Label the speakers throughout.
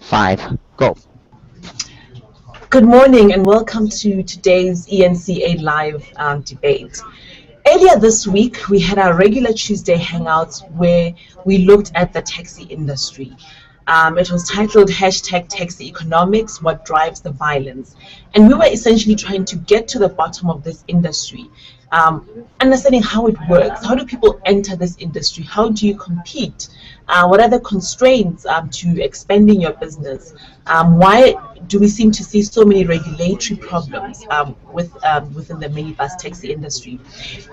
Speaker 1: 5, go.
Speaker 2: Good morning and welcome to today's ENCA live debate. Earlier this week, we had our regular Tuesday hangouts where we looked at the taxi industry. It was titled #Taxi Economics, What Drives the Violence. And we were essentially trying to get to the bottom of this industry, understanding how it works. How do people enter this industry? How do you compete? What are the constraints to expanding your business? Why do we seem to see so many regulatory problems within the minibus taxi industry?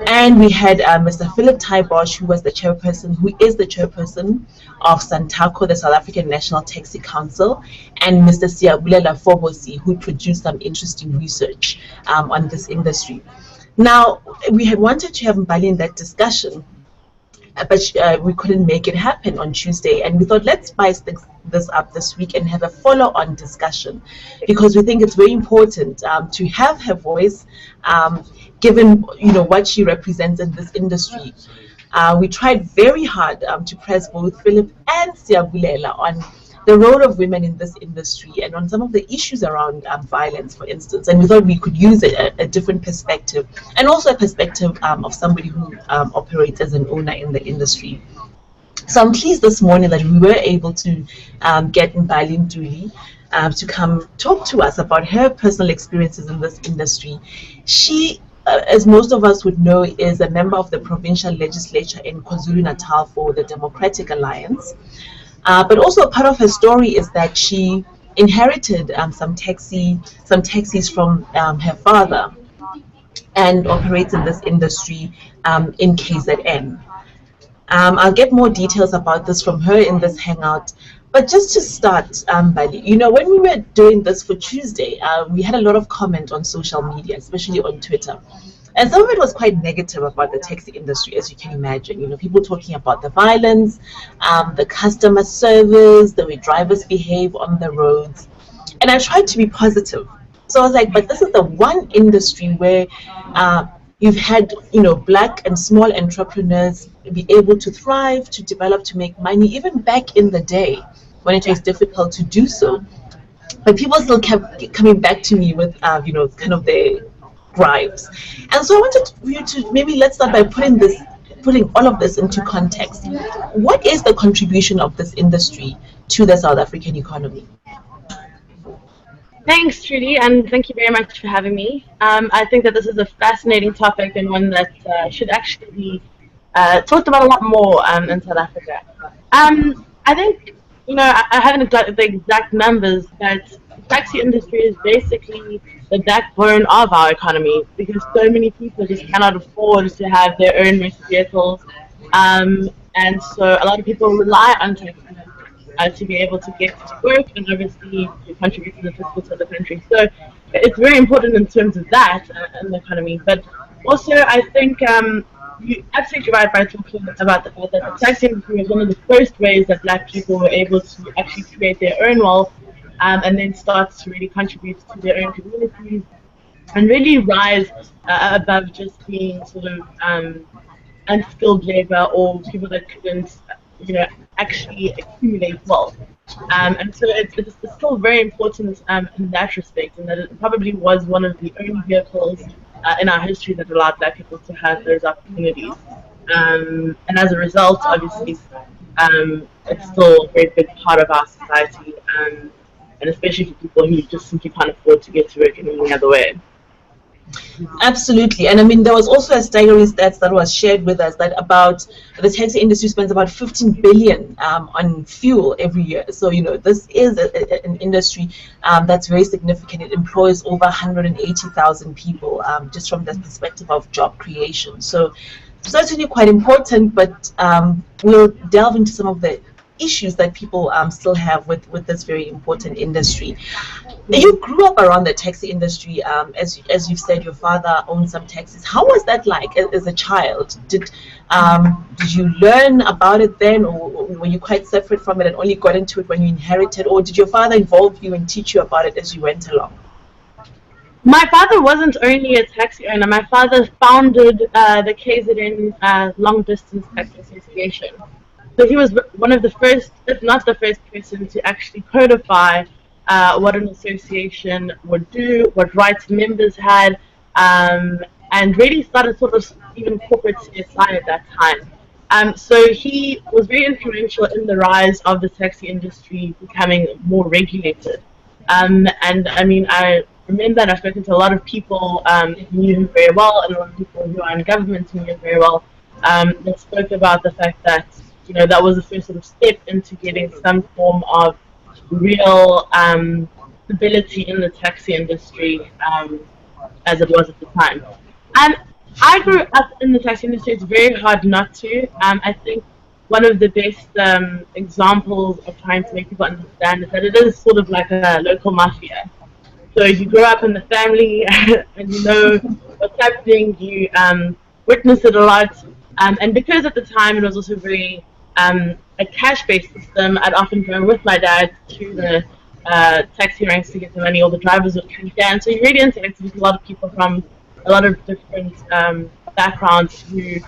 Speaker 2: And we had Mr. Philip Tybosh, who is the chairperson of Santaco, the South African National Taxi Council, and Mr. Siyabulela Fobosi, who produced some interesting research on this industry. Now, we had wanted to have Mbali in that discussion, but we couldn't make it happen on Tuesday, and we thought, let's spice this up this week and have a follow-on discussion, because we think it's very important to have her voice, given what she represents in this industry. We tried very hard to press both Philip and Siyabulela on the role of women in this industry and on some of the issues around violence, for instance. And we thought we could use a different perspective, and also a perspective of somebody who operates as an owner in the industry. So I'm pleased this morning that we were able to get Mbali Ntuli to come talk to us about her personal experiences in this industry. She, as most of us would know, is a member of the provincial legislature in KwaZulu-Natal for the Democratic Alliance. But also part of her story is that she inherited some taxis from her father, and operates in this industry in KZN. I'll get more details about this from her in this hangout. But just to start, Mbali, when we were doing this for Tuesday, we had a lot of comment on social media, especially on Twitter. And some of it was quite negative about the taxi industry, as you can imagine. People talking about the violence, the customer service, the way drivers behave on the roads. And I tried to be positive. So I was like, but this is the one industry where you've had, black and small entrepreneurs be able to thrive, to develop, to make money, even back in the day when it was difficult to do so. But people still kept coming back to me with, kind of their gripes. And so I wanted you to maybe let's start by putting all of this into context. What is the contribution of this industry to the South African economy?
Speaker 3: Thanks, Trudi, and thank you very much for having me. I think that this is a fascinating topic and one that should actually be talked about a lot more in South Africa. I think, I haven't got the exact numbers, but the taxi industry is basically the backbone of our economy, because so many people just cannot afford to have their own motor vehicles, and so a lot of people rely on taxis to be able to get to work and obviously to contribute to the fiscal of the country. So it's very important in terms of that in the economy. But also, I think you're absolutely right by talking about the fact that the taxi industry was one of the first ways that black people were able to actually create their own wealth, and then start to really contribute to their own communities and really rise above just being sort of unskilled labor or people that couldn't actually accumulate wealth. And so it's still very important in that respect, and that it probably was one of the only vehicles in our history that allowed black people to have those opportunities. And as a result, obviously, it's still a very big part of our society, and especially for people who just simply can't afford to get to work in any other way.
Speaker 2: Absolutely. And I mean, there was also a staggering stats that was shared with us that about the taxi industry spends about 15 billion on fuel every year. So, this is an industry that's very significant. It employs over 180,000 people, just from the perspective of job creation. So certainly quite important, but we'll delve into some of the issues that people still have with this very important industry. You grew up around the taxi industry, as you've said, your father owned some taxis. How was that like as a child? Did you learn about it then, or were you quite separate from it and only got into it when you inherited, or did your father involve you and teach you about it as you went along?
Speaker 3: My father wasn't only a taxi owner. My father founded the KZN Long Distance Taxi Association. So he was one of the first, if not the first person, to actually codify what an association would do, what rights members had, um, and really started sort of even corporate CSI at that time. So he was very influential in the rise of the taxi industry becoming more regulated. And I mean, I remember that I've spoken to a lot of people who knew him very well, and a lot of people who are in government who knew him very well. That spoke about the fact that that was the first sort of step into getting some form of real stability in the taxi industry, as it was at the time. And I grew up in the taxi industry. It's very hard not to. I think one of the best examples of trying to make people understand is that it is sort of like a local mafia. So you grow up in the family and you know what's happening, you witness it a lot. And because at the time it was also very a cash-based system, I'd often go with my dad to the taxi ranks to get the money, or the drivers would come down. So you really interacted with a lot of people from a lot of different backgrounds who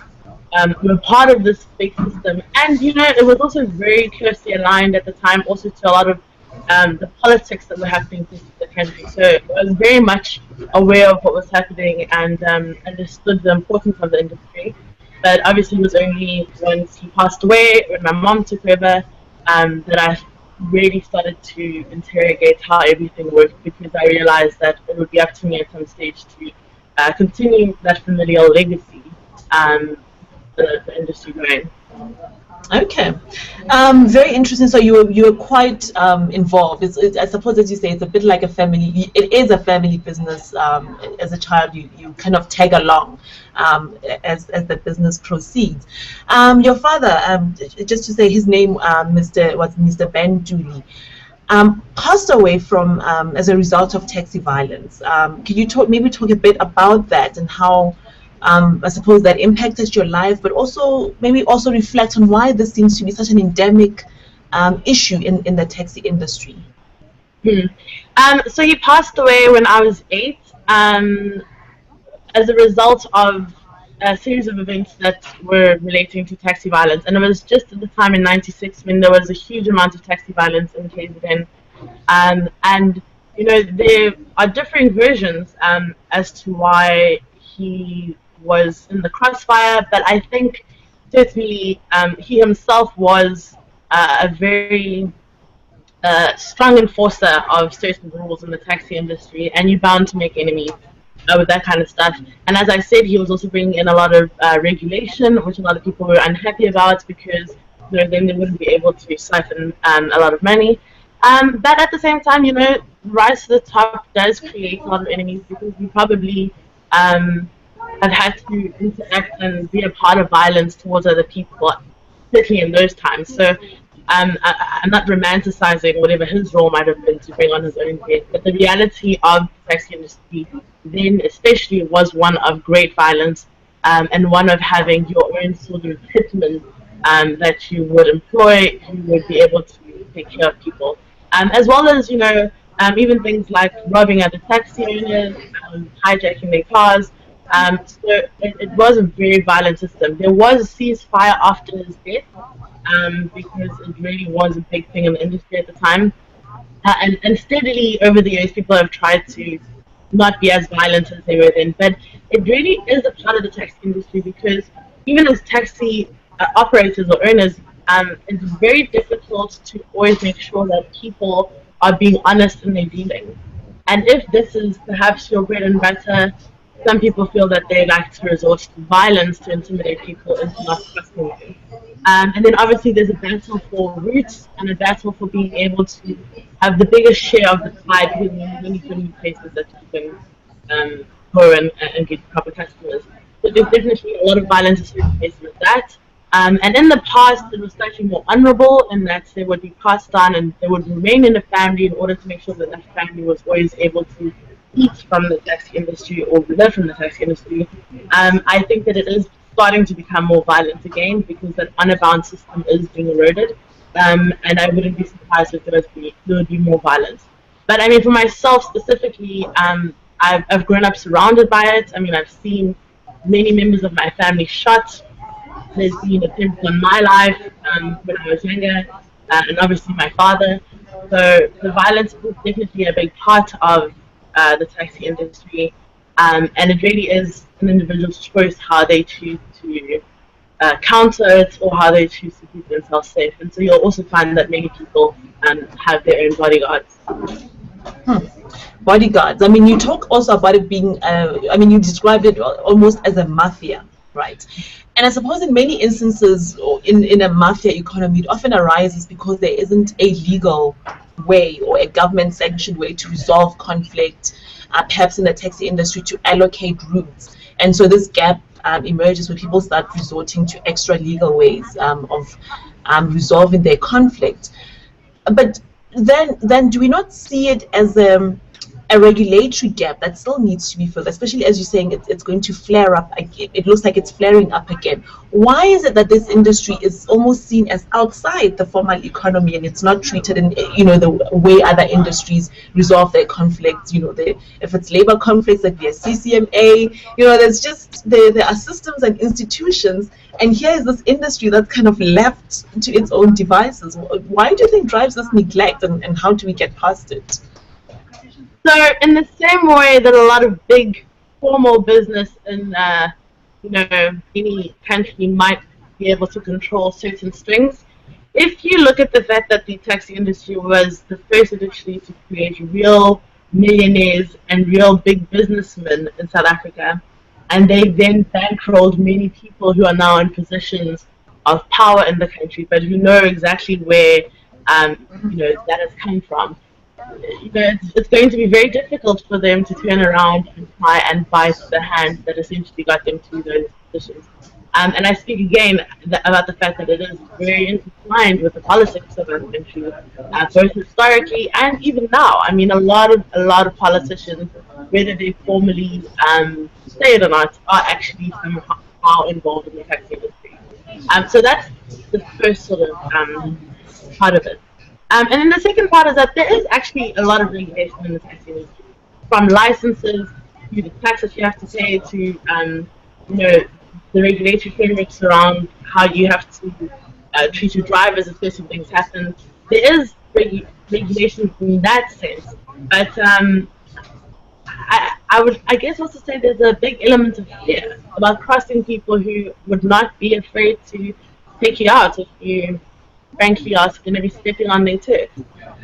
Speaker 3: were part of this big system. And, it was also very closely aligned at the time also to a lot of the politics that were happening in the country. So I was very much aware of what was happening and understood the importance of the industry. But obviously it was only once he passed away, when my mom took over, that I really started to interrogate how everything worked, because I realized that it would be up to me at some stage to continue that familial legacy, the industry going.
Speaker 2: Okay, very interesting. So you were quite involved. I suppose, as you say, it's a bit like a family. It is a family business. As a child, you kind of tag along as the business proceeds. Your father, just to say his name, Mr. Ben Ntuli, passed away from as a result of taxi violence. Can you maybe talk a bit about that and how? I suppose that impacted your life, but also maybe also reflect on why this seems to be such an endemic issue in the taxi industry.
Speaker 3: So he passed away when I was 8, as a result of a series of events that were relating to taxi violence. And it was just at the time in '96 when there was a huge amount of taxi violence in KZN. And, there are differing versions as to why he was in the crossfire, but I think certainly he himself was a very strong enforcer of certain rules in the taxi industry, and you're bound to make enemies with that kind of stuff. And as I said, he was also bringing in a lot of regulation, which a lot of people were unhappy about, because then they wouldn't be able to siphon a lot of money. But at the same time, rise to the top does create a lot of enemies, because you probably have had to interact and be a part of violence towards other people, especially in those times. So I'm not romanticizing whatever his role might have been to bring on his own death, but the reality of the taxi industry then especially was one of great violence, and one of having your own sort of hitmen that you would employ, who would be able to take care of people. As well as, even things like robbing other taxi owners, hijacking their cars. So it was a very violent system. There was a ceasefire after his death, because it really was a big thing in the industry at the time. And steadily over the years, people have tried to not be as violent as they were then. But it really is a part of the taxi industry, because even as taxi operators or owners, it's very difficult to always make sure that people are being honest in their dealing. And if this is perhaps your bread and butter, some people feel that they like to resort to violence to intimidate people into not trusting them. And then obviously there's a battle for roots and a battle for being able to have the biggest share of the pie, because you have many different places that you can go and get proper customers. So there's definitely a lot of violence associated with that. And in the past, it was slightly more honorable in that they would be passed on and they would remain in the family in order to make sure that that family was always able to eat from the taxi industry or live from the taxi industry. I think that it is starting to become more violent again, because that honor-bound system is being eroded. And I wouldn't be surprised if there would be more violence. But I mean, for myself specifically, I've grown up surrounded by it. I mean, I've seen many members of my family shot. There's been attempts on my life when I was younger, and obviously my father. So the violence is definitely a big part of the taxi industry, and it really is an individual's choice how they choose to counter it or how they choose to keep themselves safe. And so you'll also find that many people have their own bodyguards.
Speaker 2: Bodyguards. I mean, you talk also about it being, I mean, you described it almost as a mafia, right? And I suppose in many instances, or in a mafia economy, it often arises because there isn't a legal way or a government sanctioned way to resolve conflict, perhaps in the taxi industry to allocate routes. And so this gap emerges when people start resorting to extra legal ways of resolving their conflict. But then do we not see it as a regulatory gap that still needs to be filled, especially as you're saying it's going to flare up again. It looks like it's flaring up again. Why is it that this industry is almost seen as outside the formal economy and it's not treated in the way other industries resolve their conflicts? If it's labor conflicts like the CCMA, there's just there are systems and institutions, and here is this industry that's kind of left to its own devices. Why do you think drives this neglect, and how do we get past it?
Speaker 3: So in the same way that a lot of big formal business in any country might be able to control certain strings, if you look at the fact that the taxi industry was the first industry to create real millionaires and real big businessmen in South Africa, and they then bankrolled many people who are now in positions of power in the country, but who know exactly where that has come from. It's going to be very difficult for them to turn around and try and bite the hand that essentially got them to those positions. And I speak again about the fact that it is very intertwined with the politics of our country, both historically and even now. I mean, a lot of politicians, whether they formally say it or not, are actually somehow involved in the taxi industry. So that's the first sort of part of it. And then the second part is that there is actually a lot of regulation in the taxi industry, from licenses to the tax that you have to pay to the regulatory frameworks around how you have to treat your drivers if certain things happen. There is regulation in that sense, but I guess also say there's a big element of fear about crossing people who would not be afraid to take you out if you frankly are going to be stepping on their turf.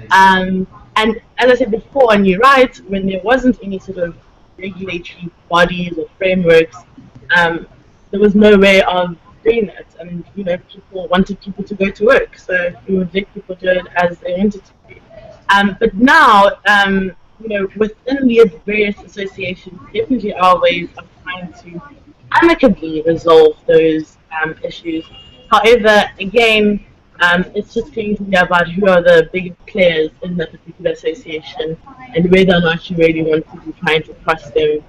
Speaker 3: And as I said before, and you're right, when there wasn't any sort of regulatory bodies or frameworks, there was no way of doing it. And people wanted people to go to work, so we would let people do it as they wanted to do. But now, within the various associations, definitely are ways of trying to amicably resolve those issues. However, again, it's just going to be about who are the big players in that particular association and whether or not you really want to be trying to cross them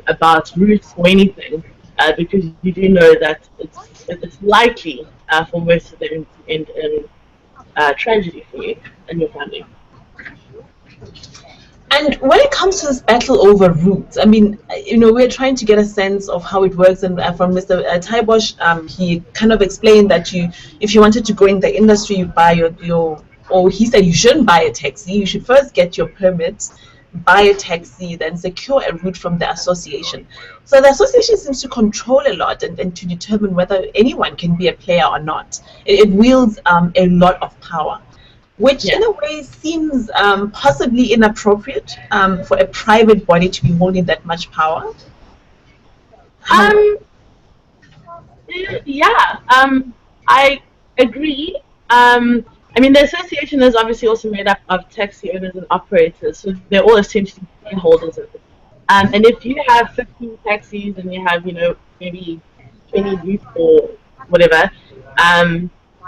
Speaker 3: about routes or anything, because you do know that it's likely for most of them to end in tragedy for you and your family.
Speaker 2: And when it comes to this battle over routes, I mean, we're trying to get a sense of how it works. And from Mr. Taibosh, he kind of explained that if you wanted to go in the industry, you buy or he said you shouldn't buy a taxi. You should first get your permits, buy a taxi, then secure a route from the association. So the association seems to control a lot and to determine whether anyone can be a player or not. It wields a lot of power, which in a way seems possibly inappropriate for a private body to be holding that much power.
Speaker 3: I agree. I mean, the association is obviously also made up of taxi owners and operators, so they're all essentially shareholders of it. And if you have 15 taxis and you have, maybe 20 routes or whatever,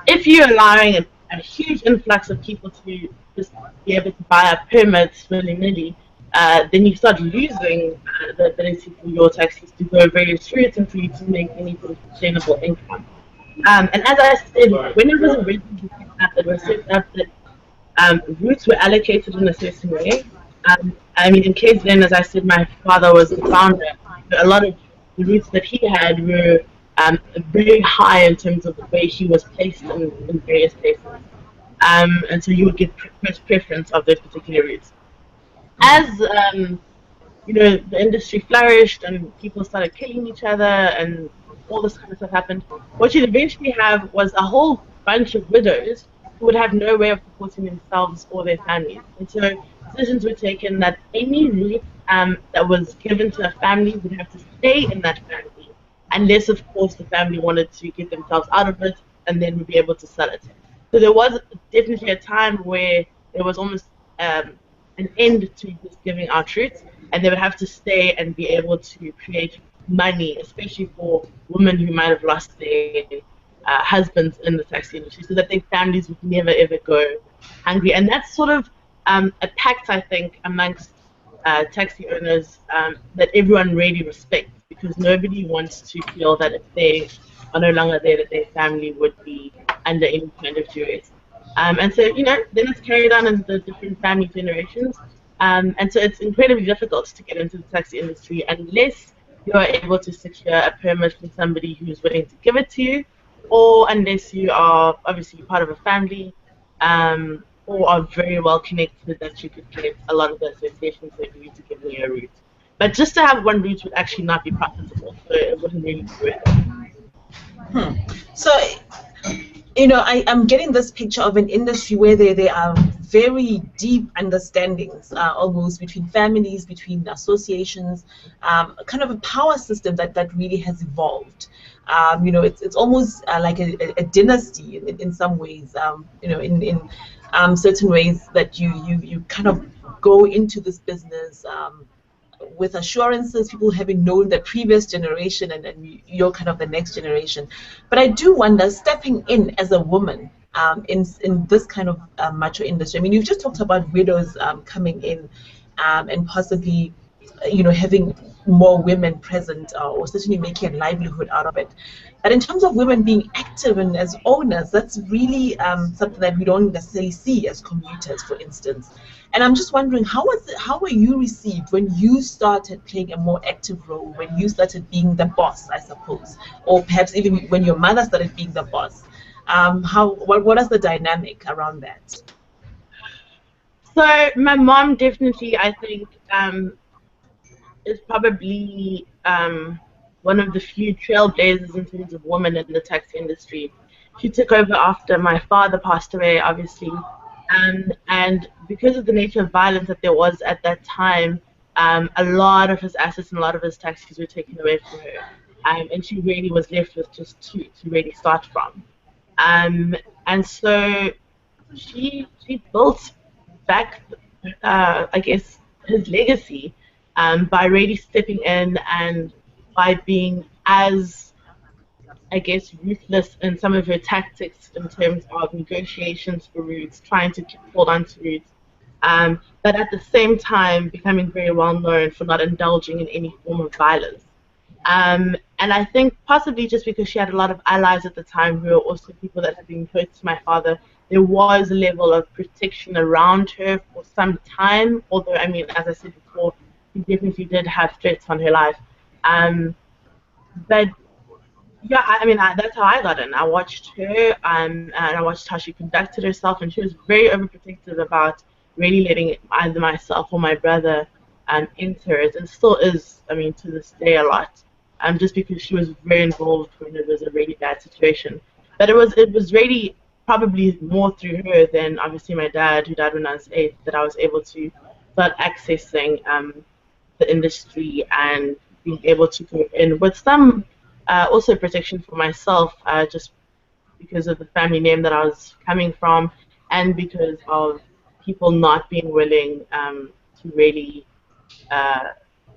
Speaker 3: if you're allowing a huge influx of people to just be able to buy a permit willy-nilly, then you start losing the ability for your taxis to go various routes and for you to make any sort of sustainable income. And as I said, when it was originally set up, it was set up that routes were allocated in a certain way. I mean, in KZN, as I said, my father was the founder. A lot of the routes that he had were very high in terms of the way he was placed in various places. And so you would get first preference of those particular routes. As the industry flourished and people started killing each other and all this kind of stuff happened, what you'd eventually have was a whole bunch of widows who would have no way of supporting themselves or their families. And so decisions were taken that any route that was given to a family would have to stay in that family, unless, of course, the family wanted to get themselves out of it and then would be able to sell it. So there was definitely a time where there was almost an end to just giving out routes, and they would have to stay and be able to create money, especially for women who might have lost their husbands in the taxi industry, so that their families would never ever go hungry. And that's sort of a pact, I think, amongst taxi owners that everyone really respects, because nobody wants to feel that if they are no longer there, that their family would be under any kind of duress. And so, then it's carried on in the different family generations. And so it's incredibly difficult to get into the taxi industry unless you are able to secure a permit from somebody who's willing to give it to you, or unless you are obviously part of a family, or are very well connected that you could get a lot of the associations that you need to give you a route. But just to have one route would actually not be profitable, so it wouldn't really be worth it.
Speaker 2: So, I'm getting this picture of an industry where there are very deep understandings almost between families, between associations, kind of a power system that really has evolved. It's almost like a dynasty in some ways, in certain ways that you kind of go into this business with assurances, people having known the previous generation, and you're kind of the next generation. But I do wonder, stepping in as a woman in this kind of macho industry. I mean, you've just talked about widows coming in and possibly, having more women present, or certainly making a livelihood out of it. But in terms of women being active and as owners, that's really something that we don't necessarily see as commuters, for instance. And I'm just wondering, how were you received when you started playing a more active role, when you started being the boss, I suppose, or perhaps even when your mother started being the boss? What is the dynamic around that?
Speaker 3: So my mom definitely, I think, is probably one of the few trailblazers in terms of women in the taxi industry. She took over after my father passed away, obviously, and because of the nature of violence that there was at that time, a lot of his assets and a lot of his taxis were taken away from her, and she really was left with just two to really start from. And so she built back, I guess, his legacy by really stepping in and by being as, I guess, ruthless in some of her tactics in terms of negotiations for routes, trying to hold on to routes, but at the same time becoming very well known for not indulging in any form of violence. And I think possibly just because she had a lot of allies at the time who were also people that had been close to my father, there was a level of protection around her for some time. Although, I mean, as I said before, she definitely did have threats on her life. But yeah, I mean, that's how I got in. I watched her, and I watched how she conducted herself, and she was very overprotective about really letting either myself or my brother enter it, and still is, I mean, to this day a lot, just because she was very involved when it was a really bad situation. But it was really probably more through her than obviously my dad, who died when I was 8, that I was able to start accessing the industry and being able to go in with some also protection for myself, just because of the family name that I was coming from, and because of people not being willing to really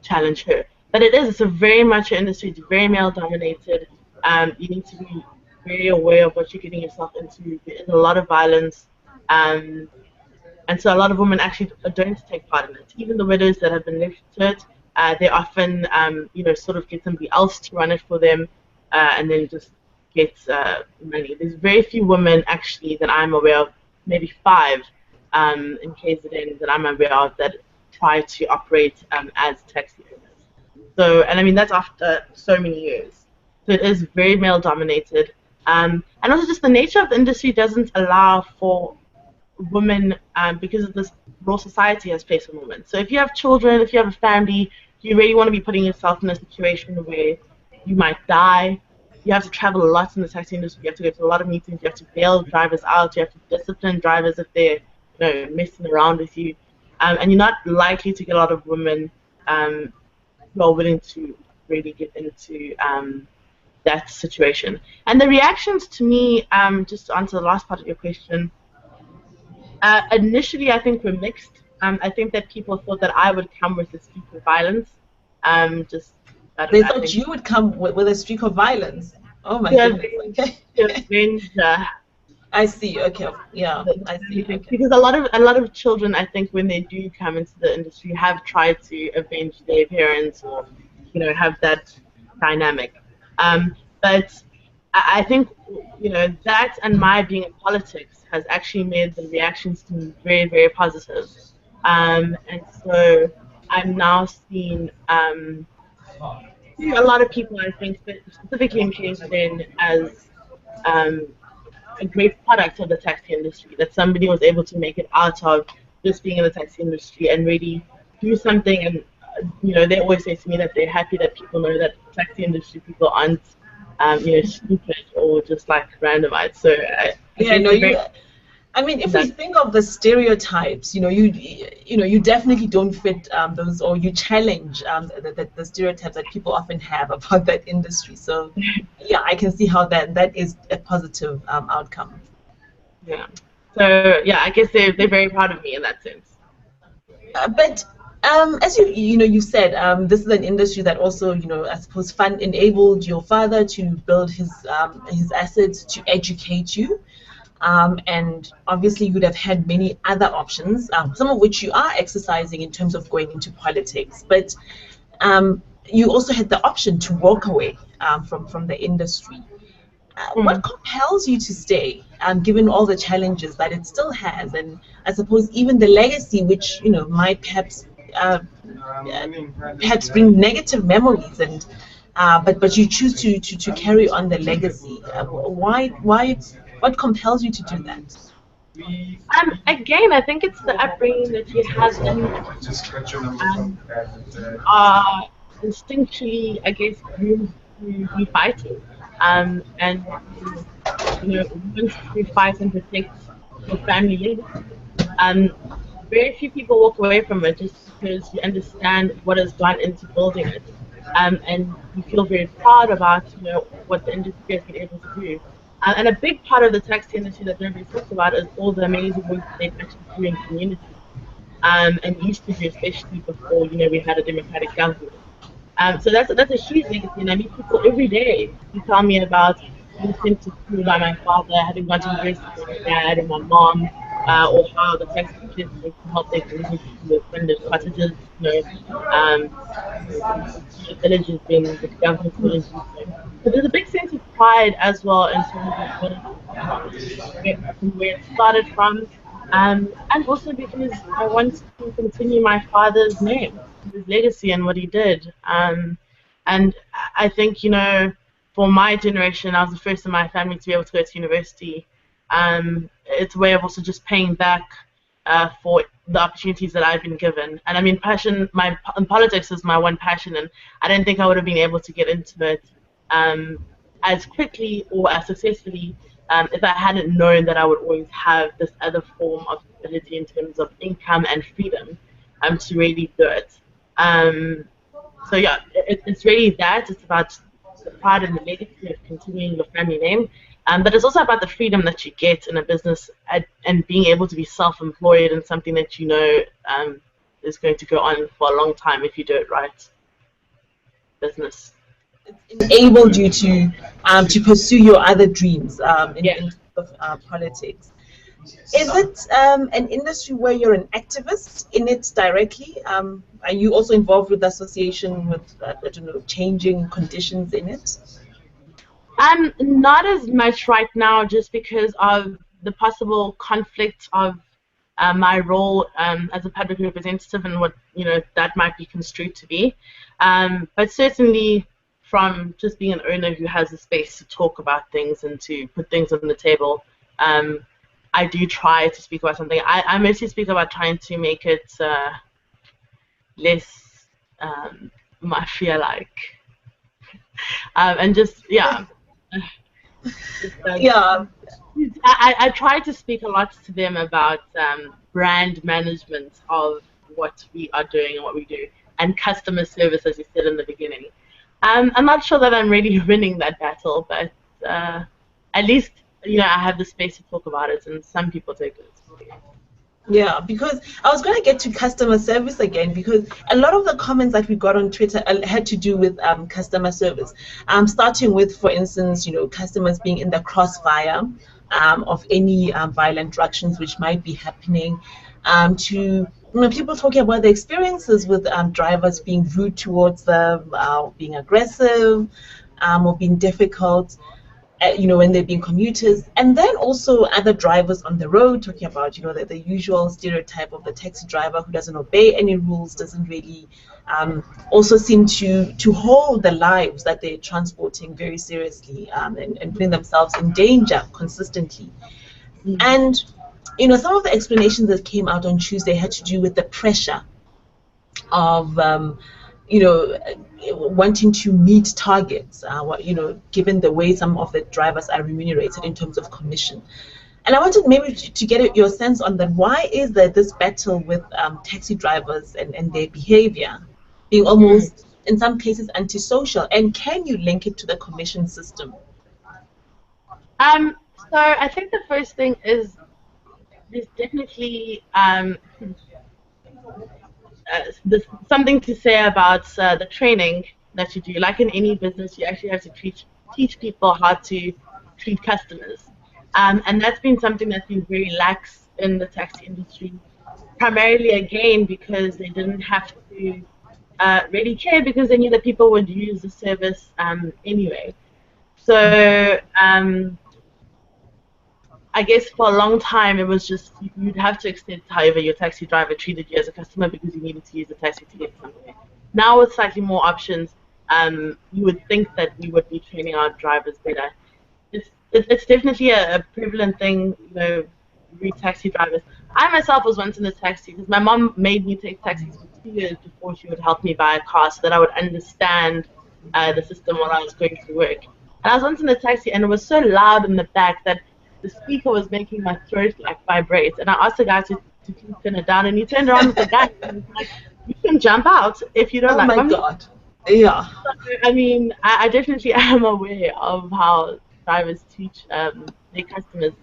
Speaker 3: challenge her. But it's a very macho industry, it's very male dominated. You need to be very aware of what you're getting yourself into. There's a lot of violence. And so a lot of women actually don't take part in it. Even the widows that have been left to it, they often, sort of get somebody else to run it for them, and then just get money. There's very few women actually that I'm aware of, maybe 5 in KZN that I'm aware of that try to operate as taxi owners. So, and I mean that's after so many years. So it is very male dominated. And also just the nature of the industry doesn't allow for women, because of this role society has placed on women. So if you have children, if you have a family, you really want to be putting yourself in a situation where you might die. You have to travel a lot in the taxi industry. You have to go to a lot of meetings. You have to bail drivers out. You have to discipline drivers if they're messing around with you. And you're not likely to get a lot of women who are willing to really get into that situation. And the reactions to me, just to answer the last part of your question, initially I think were mixed. I think that people thought that I would come with a streak of violence. Just I don't
Speaker 2: They
Speaker 3: know, I
Speaker 2: thought
Speaker 3: think
Speaker 2: you would come with a streak of violence. Oh my
Speaker 3: to
Speaker 2: goodness.
Speaker 3: avenge,
Speaker 2: Okay.
Speaker 3: to avenge
Speaker 2: I see. Okay. Yeah, I see.
Speaker 3: anything.
Speaker 2: Okay.
Speaker 3: Because a lot of children, I think, when they do come into the industry, have tried to avenge their parents or have that dynamic. But I think that and my being in politics has actually made the reactions to me very, very positive. And so I'm now seeing a lot of people, I think, specifically in KZN, as um, a great product of the taxi industry, that somebody was able to make it out of just being in the taxi industry and really do something. And they always say to me that they're happy that people know that taxi industry people aren't stupid or just like randomized. So I
Speaker 2: Yeah,
Speaker 3: guess
Speaker 2: no,
Speaker 3: they're
Speaker 2: you.
Speaker 3: very
Speaker 2: I mean, if we
Speaker 3: that.
Speaker 2: think of the stereotypes, you definitely don't fit those, or you challenge the stereotypes that people often have about that industry. So, yeah, I can see how that is a positive outcome.
Speaker 3: Yeah. So yeah, I guess they're very proud of me in that sense.
Speaker 2: But as you said, this is an industry that also, I suppose, fund enabled your father to build his assets to educate you. And obviously, you would have had many other options, some of which you are exercising in terms of going into politics. But you also had the option to walk away from the industry. What
Speaker 3: Mm.
Speaker 2: compels you to stay, given all the challenges that it still has, and I suppose even the legacy, which might perhaps bring negative memories, and but you choose to carry on the legacy. Why? What compels you to do that?
Speaker 3: Again, I think it's the upbringing that you have in um, are instinctually, I guess, groomed to be fighting, and want to fight and protect your family legacy. Um, Very few people walk away from it just because you understand what has gone into building it, and you feel very proud about what the industry has been able to do. And a big part of the taxi industry that nobody talks about is all the amazing work that they've actually do in community, and used to do, especially before we had a democratic government. So that's a huge legacy, and I meet people every day who tell me about being sent to school by my father, having gone to university by my dad and my mom, or how the tax teachers used to help their community with funded cottages, um, in villages when the government couldn't do so. So there's a big sense of pride as well in terms of what where it started from, and also because I want to continue my father's name, his legacy, and what he did. And I think, for my generation, I was the first in my family to be able to go to university. It's a way of also just paying back for the opportunities that I've been given. And I mean, politics is my one passion, and I didn't think I would have been able to get into it um, as quickly or as successfully if I hadn't known that I would always have this other form of stability in terms of income and freedom to really do it. Um, so yeah, it's really that. It's about the pride and the legacy of continuing your family name. But it's also about the freedom that you get in a business, and being able to be self-employed in something that is going to go on for a long time if you do it right. Business.
Speaker 2: Enabled you to pursue your other dreams
Speaker 3: Yeah.
Speaker 2: in terms of politics. Is it an industry where you're an activist in it directly? Are you also involved with the association with I don't know, changing conditions in it?
Speaker 3: Not as much right now, just because of the possible conflict of my role as a public representative and what that might be construed to be. But certainly, from just being an owner who has a space to talk about things and to put things on the table, I do try to speak about something. I mostly speak about trying to make it less mafia-like, and just
Speaker 2: Yeah.
Speaker 3: I try to speak a lot to them about brand management of what we are doing and what we do, and customer service, as you said in the beginning. I'm not sure that I'm really winning that battle, but at least I have the space to talk about it, and some people take it.
Speaker 2: Yeah, because I was going to get to customer service again, because a lot of the comments that we got on Twitter had to do with customer service. Starting with, for instance, customers being in the crossfire of any violent actions which might be happening, to people talking about their experiences with drivers being rude towards them, being aggressive, or being difficult. When they're being commuters, and then also other drivers on the road talking about, the usual stereotype of the taxi driver who doesn't obey any rules, doesn't really also seem to hold the lives that they're transporting very seriously, and putting themselves in danger consistently. And, some of the explanations that came out on Tuesday had to do with the pressure of wanting to meet targets, given the way some of the drivers are remunerated in terms of commission. And I wanted maybe to get your sense on that. Why is there this battle with taxi drivers and their behavior being almost, in some cases, antisocial? And can you link it to the commission system?
Speaker 3: So I think the first thing is there's definitely there's something to say about the training that you do. Like in any business, you actually have to teach people how to treat customers. And that's been something that's been very lax in the taxi industry, primarily, again, because they didn't have to really care, because they knew that people would use the service anyway. So I guess for a long time it was just you'd have to accept however your taxi driver treated you as a customer because you needed to use the taxi to get somewhere. Now with slightly more options, you would think that we would be training our drivers better. It's definitely a prevalent thing, read taxi drivers. I myself was once in a taxi because my mom made me take taxis for 2 years before she would help me buy a car so that I would understand the system while I was going to work. And I was once in a taxi and it was so loud in the back that the speaker was making my throat vibrate. And I asked the guy to please turn it down, and he turned around with the guy and was like, "You can jump out if you don't like."
Speaker 2: Oh my God! Yeah.
Speaker 3: So, I mean, I definitely am aware of how drivers teach their customers.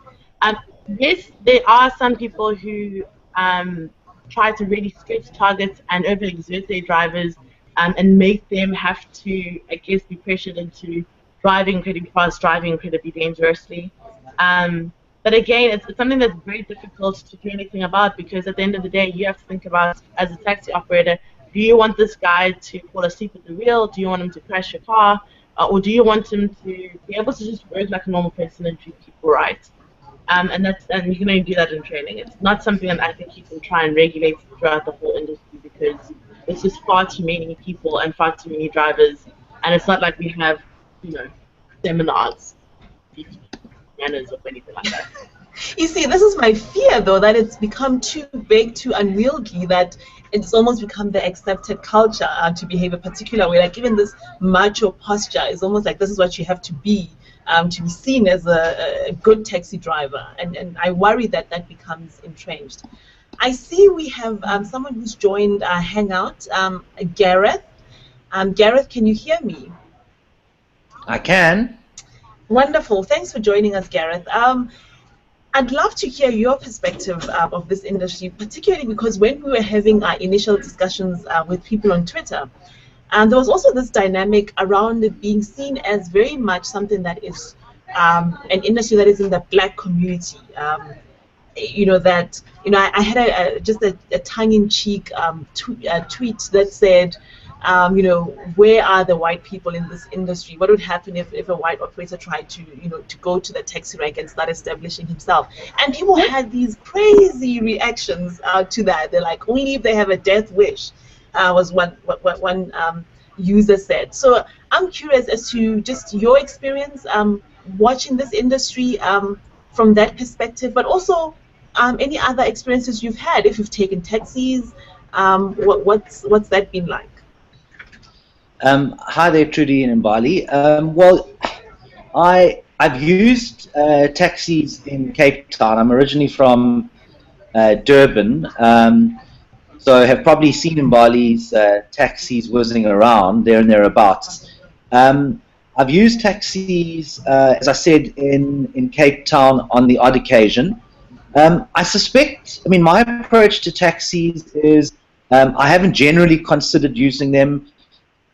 Speaker 3: Yes, there are some people who try to really stretch targets and overexert their drivers, and make them have to, I guess, be pressured into driving incredibly fast, driving incredibly dangerously. But again, it's something that's very difficult to do anything about, because at the end of the day, you have to think about, as a taxi operator, do you want this guy to fall asleep at the wheel? Do you want him to crash your car? Or do you want him to be able to just work like a normal person and treat people right? And you can only do that in training. It's not something that I think you can try and regulate throughout the whole industry, because there's just far too many people and far too many drivers, and it's not like we have, seminars, manners, or anything like that.
Speaker 2: You see, this is my fear, though, that it's become too big, too unwieldy, that it's almost become the accepted culture to behave a particular way. Like even this macho posture is almost like this is what you have to be seen as a good taxi driver. And I worry that that becomes entrenched. I see we have someone who's joined Hangout, Gareth. Gareth, can you hear me?
Speaker 1: I can.
Speaker 2: Wonderful. Thanks for joining us, Gareth. I'd love to hear your perspective of this industry, particularly because when we were having our initial discussions with people on Twitter, there was also this dynamic around it being seen as very much something that is an industry that is in the Black community. I had just a tongue-in-cheek tweet that said, where are the white people in this industry? What would happen if a white operator tried to go to the taxi rank and start establishing himself? And people had these crazy reactions to that. They're like, only if they have a death wish, was one user set. So I'm curious as to just your experience watching this industry from that perspective, but also any other experiences you've had, if you've taken taxis, what's that been like?
Speaker 1: Hi there, Trudi and Mbali. Well, I've used taxis in Cape Town. I'm originally from Durban, so have probably seen Mbali's taxis whizzing around there and thereabouts. I've used taxis, as I said, in Cape Town on the odd occasion. I suspect, I mean, my approach to taxis is I haven't generally considered using them.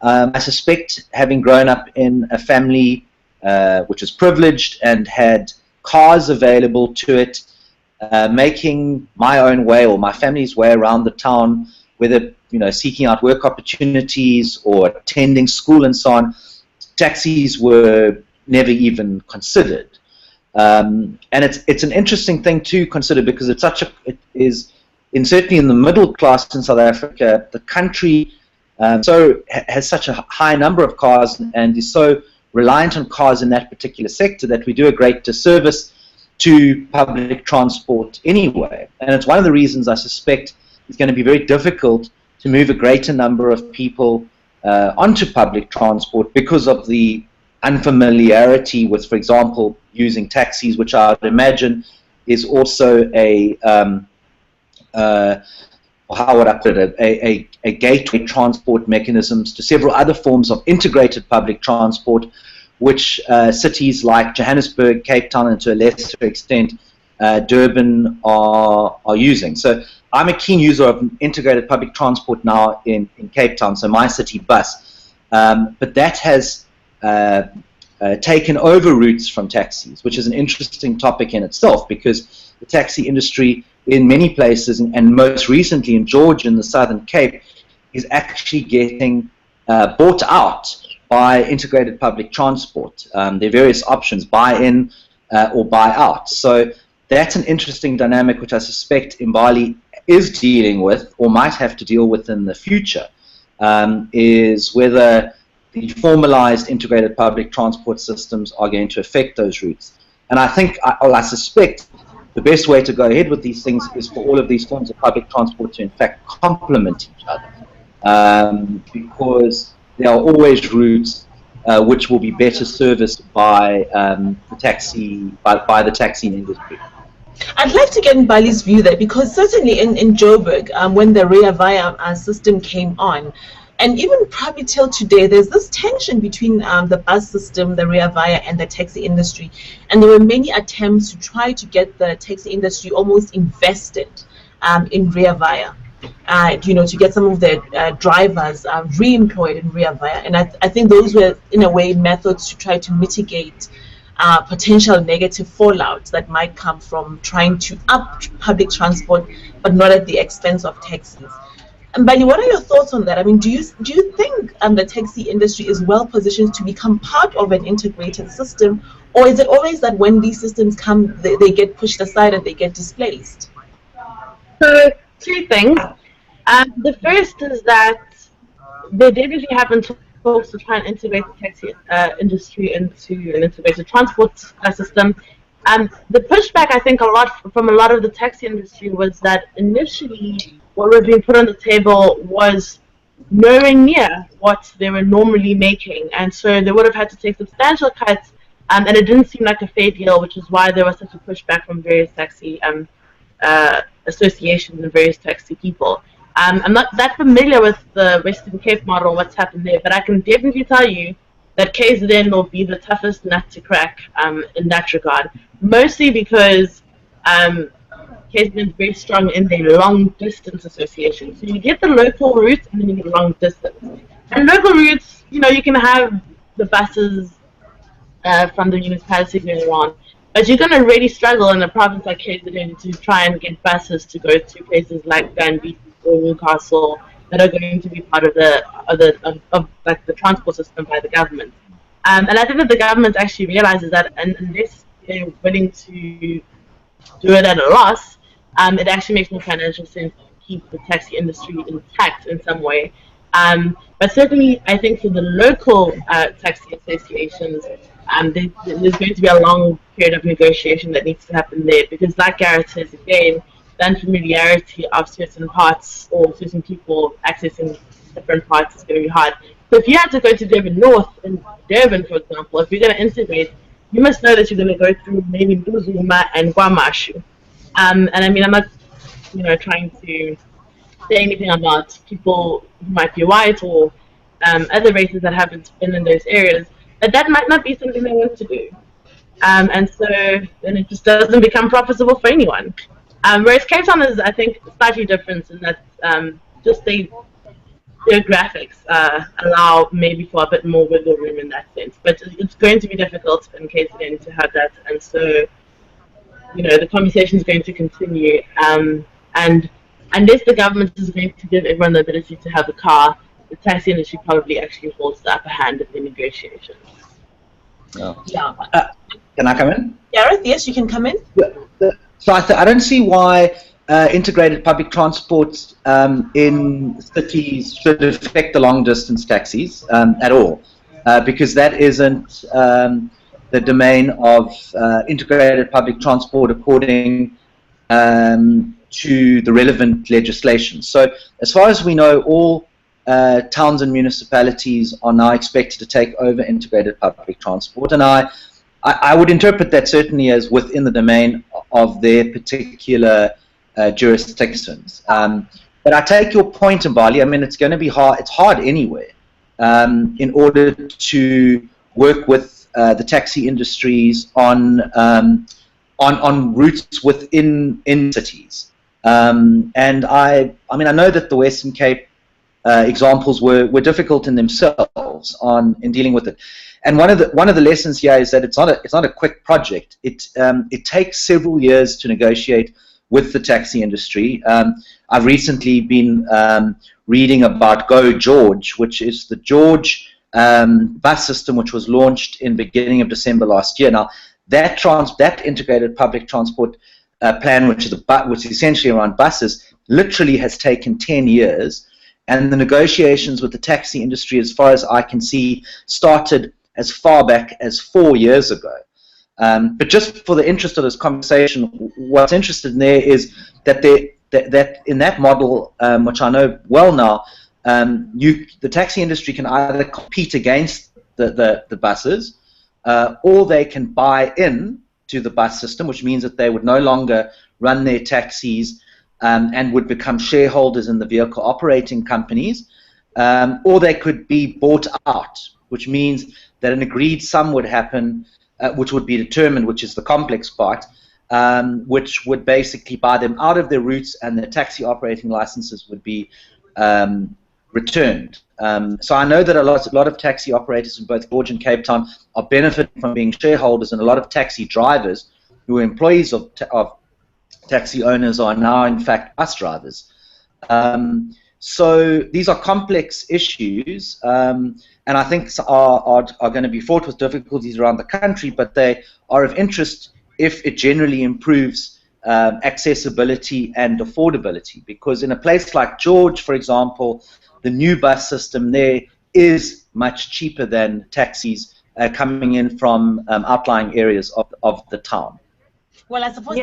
Speaker 1: I suspect, having grown up in a family which was privileged and had cars available to it, making my own way or my family's way around the town, whether seeking out work opportunities or attending school and so on, taxis were never even considered. And it's an interesting thing to consider because it is certainly in the middle class in South Africa, the country has such a high number of cars and is so reliant on cars in that particular sector that we do a great disservice to public transport anyway. And it's one of the reasons I suspect it's going to be very difficult to move a greater number of people onto public transport because of the unfamiliarity with, for example, using taxis, which I would imagine is also how would I put it, a gateway transport mechanisms to several other forms of integrated public transport, which cities like Johannesburg, Cape Town, and to a lesser extent Durban are using. So I'm a keen user of integrated public transport now in Cape Town, so my city bus. But that has taken over routes from taxis, which is an interesting topic in itself because the taxi industry in many places, and most recently in George in the Southern Cape, is actually getting bought out by integrated public transport. There are various options, buy in or buy out. So that's an interesting dynamic which I suspect Mbali is dealing with or might have to deal with in the future, is whether the formalized integrated public transport systems are going to affect those routes. And I think, I suspect, the best way to go ahead with these things is for all of these forms of public transport to in fact complement each other, because there are always routes which will be better serviced by the taxi industry.
Speaker 2: I'd like to get Mbali's view there because certainly in Joburg, when the Rea Vaya system came on, and even probably till today, there's this tension between the bus system, the Rea Vaya, and the taxi industry. And there were many attempts to try to get the taxi industry almost invested in Rea Vaya, to get some of their drivers re-employed in Rea Vaya. And I think those were, in a way, methods to try to mitigate potential negative fallout that might come from trying to up public transport, but not at the expense of taxis. Mbali, what are your thoughts on that? I mean, do you think the taxi industry is well positioned to become part of an integrated system, or is it always that when these systems come, they get pushed aside and they get displaced?
Speaker 3: So, two things. The first is that they definitely have been talks to try and integrate the taxi industry into an integrated transport system. The pushback, I think, from a lot of the taxi industry was that initially what was being put on the table was nowhere near what they were normally making, and so they would have had to take substantial cuts, and it didn't seem like a fair deal, which is why there was such a pushback from various taxi associations and various taxi people. I'm not that familiar with the Western Cape model, what's happened there, but I can definitely tell you that KZN will be the toughest nut to crack in that regard, mostly because KZN is very strong in their long distance association. So you get the local routes and then you get long distance. And local routes, you can have the buses from the municipality going around, but you're going to really struggle in a province like KZN to try and get buses to go to places like Granby or Newcastle that are going to be part of the transport system by the government. And I think that the government actually realizes that, and unless they're willing to do it at a loss, it actually makes more financial sense to keep the taxi industry intact in some way. But certainly, I think for the local taxi associations, there's going to be a long period of negotiation that needs to happen there because, like Gareth says again, the unfamiliarity of certain parts or certain people accessing different parts is going to be hard. So if you had to go to Durban North in Durban, for example, if you're going to integrate, you must know that you're going to go through maybe Buzuma and Guamashu. And I mean, I'm not, trying to say anything about people who might be white or other races that haven't been in those areas, but that might not be something they want to do. And so then it just doesn't become profitable for anyone. Whereas Cape Town is, I think, slightly different in that just the geographics allow maybe for a bit more wiggle room in that sense. But it's going to be difficult in KZN to have that. And so, the conversation is going to continue. And unless the government is going to give everyone the ability to have a car, the taxi industry probably actually holds the upper hand in the negotiations.
Speaker 2: Yeah.
Speaker 1: Can I come in?
Speaker 2: Gareth, yes, you can come in.
Speaker 1: So I don't see why integrated public transport in cities should affect the long-distance taxis at all, because that isn't the domain of integrated public transport according to the relevant legislation. So as far as we know, all towns and municipalities are now expected to take over integrated public transport, and I would interpret that certainly as within the domain of their particular jurisdictions. But I take your point, Mbali. I mean, it's going to be hard. It's hard anyway in order to work with the taxi industries on routes within cities. And I mean, I know that the Western Cape examples were difficult in themselves in dealing with it. And one of the lessons here is that it's not a quick project. It takes several years to negotiate with the taxi industry. I've recently been reading about Go George, which is the George bus system, which was launched in beginning of December last year. Now that integrated public transport plan, which is essentially around buses, literally has taken 10 years. And the negotiations with the taxi industry, as far as I can see, started as far back as 4 years ago. But just for the interest of this conversation, what's interesting there is that that in that model, which I know well now, the taxi industry can either compete against the buses, or they can buy in to the bus system, which means that they would no longer run their taxis and would become shareholders in the vehicle operating companies, or they could be bought out, which means that an agreed sum would happen, which would be determined, which is the complex part, which would basically buy them out of their routes, and their taxi operating licenses would be returned. So I know that a lot of taxi operators in both George and Cape Town are benefiting from being shareholders, and a lot of taxi drivers who are employees of taxi owners are now in fact bus drivers. So these are complex issues, and I think are going to be fraught with difficulties around the country, but they are of interest if it generally improves accessibility and affordability. Because in a place like George, for example, the new bus system there is much cheaper than taxis coming in from outlying areas of the town.
Speaker 2: Well, I suppose